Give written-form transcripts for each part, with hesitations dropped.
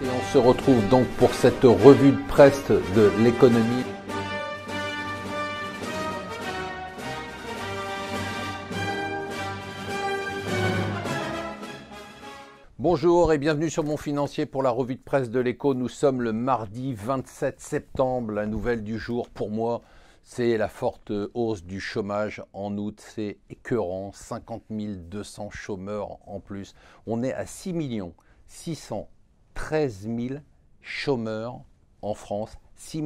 Et on se retrouve donc pour cette revue de presse de l'économie. Bonjour et bienvenue sur Mon Financier pour la revue de presse de l'écho. Nous sommes le mardi 27 septembre. La nouvelle du jour pour moi, c'est la forte hausse du chômage en août. C'est écœurant, 50 200 chômeurs en plus. On est à 6 613 000 chômeurs en France, 6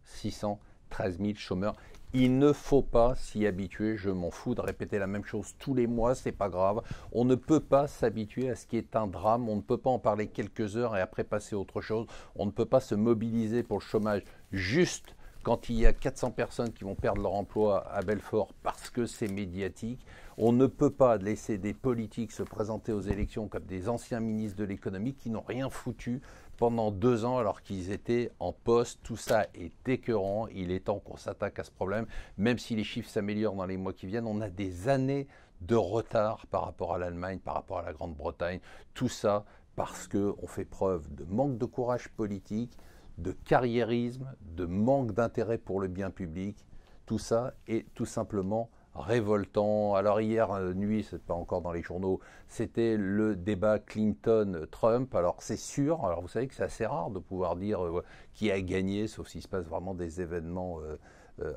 613 000 chômeurs. Il ne faut pas s'y habituer, je m'en fous de répéter la même chose tous les mois, c'est pas grave. On ne peut pas s'habituer à ce qui est un drame, on ne peut pas en parler quelques heures et après passer à autre chose. On ne peut pas se mobiliser pour le chômage juste quand il y a 400 personnes qui vont perdre leur emploi à Belfort parce que c'est médiatique. On ne peut pas laisser des politiques se présenter aux élections comme des anciens ministres de l'économie qui n'ont rien foutu pendant 2 ans alors qu'ils étaient en poste. Tout ça est écœurant. Il est temps qu'on s'attaque à ce problème. Même si les chiffres s'améliorent dans les mois qui viennent, on a des années de retard par rapport à l'Allemagne, par rapport à la Grande-Bretagne. Tout ça parce qu'on fait preuve de manque de courage politique, de carriérisme, de manque d'intérêt pour le bien public. Tout ça est tout simplement révoltant. Alors hier nuit, c'est pas encore dans les journaux, c'était le débat Clinton-Trump. Alors c'est sûr, alors vous savez que c'est assez rare de pouvoir dire qui a gagné, sauf s'il se passe vraiment des événements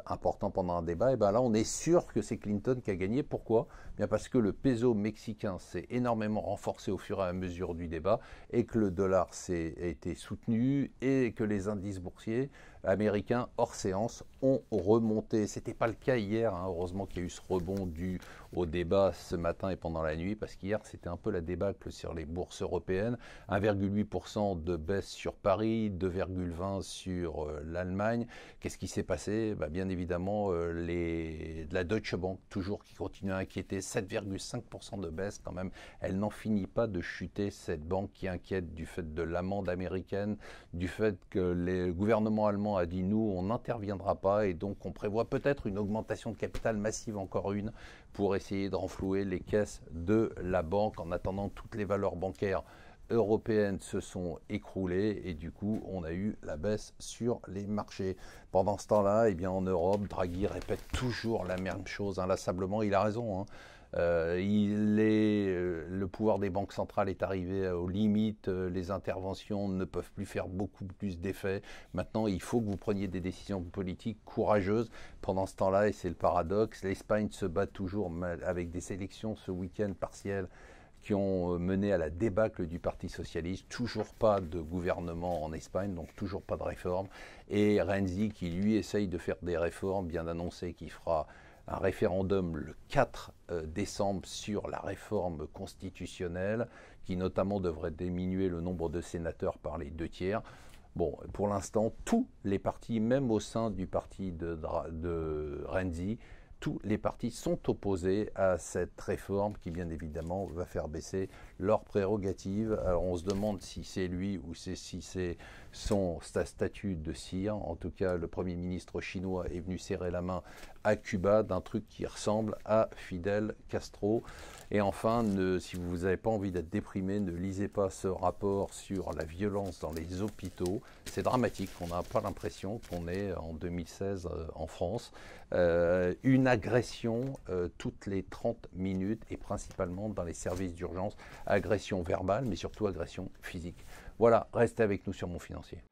important pendant un débat, et bien là on est sûr que c'est Clinton qui a gagné. Pourquoi ? Bien parce que le peso mexicain s'est énormément renforcé au fur et à mesure du débat et que le dollar a été soutenu et que les indices boursiers américains hors séance ont remonté. Ce n'était pas le cas hier, hein. Heureusement qu'il y a eu ce rebond dû au débat ce matin et pendant la nuit, parce qu'hier c'était un peu la débâcle sur les bourses européennes. 1,8% de baisse sur Paris, 2,20% sur l'Allemagne. Qu'est-ce qui s'est passé ? Bien évidemment, la Deutsche Bank, toujours qui continue à inquiéter, 7,5% de baisse quand même. Elle n'en finit pas de chuter, cette banque qui inquiète du fait de l'amende américaine, du fait que le gouvernement allemand a dit nous, on n'interviendra pas et donc on prévoit peut-être une augmentation de capital massive, encore une, pour essayer de renflouer les caisses de la banque. En attendant, toutes les valeurs bancaires européennes se sont écroulées et du coup on a eu la baisse sur les marchés. Pendant ce temps-là, eh bien en Europe, Draghi répète toujours la même chose inlassablement. Il a raison, hein. Le pouvoir des banques centrales est arrivé aux limites, les interventions ne peuvent plus faire beaucoup plus d'effet. Maintenant, il faut que vous preniez des décisions politiques courageuses. Pendant ce temps-là, et c'est le paradoxe, l'Espagne se bat toujours avec des élections ce week-end partielles qui ont mené à la débâcle du Parti socialiste. Toujours pas de gouvernement en Espagne, donc toujours pas de réforme. Et Renzi, qui lui essaye de faire des réformes, vient d'annoncer qu'il fera un référendum le 4 décembre sur la réforme constitutionnelle, qui notamment devrait diminuer le nombre de sénateurs par les 2/3. Bon, pour l'instant, tous les partis, même au sein du parti de Renzi, tous les partis sont opposés à cette réforme qui, bien évidemment, va faire baisser leurs prérogatives. Alors, on se demande si c'est lui ou si c'est sa statut de sire. En tout cas, le Premier ministre chinois est venu serrer la main à Cuba d'un truc qui ressemble à Fidel Castro. Et enfin, si vous n'avez pas envie d'être déprimé, ne lisez pas ce rapport sur la violence dans les hôpitaux. C'est dramatique, on n'a pas l'impression qu'on est en 2016 en France. Une agression toutes les 30 minutes et principalement dans les services d'urgence. Agression verbale, mais surtout agression physique. Voilà, restez avec nous sur Mon Financier.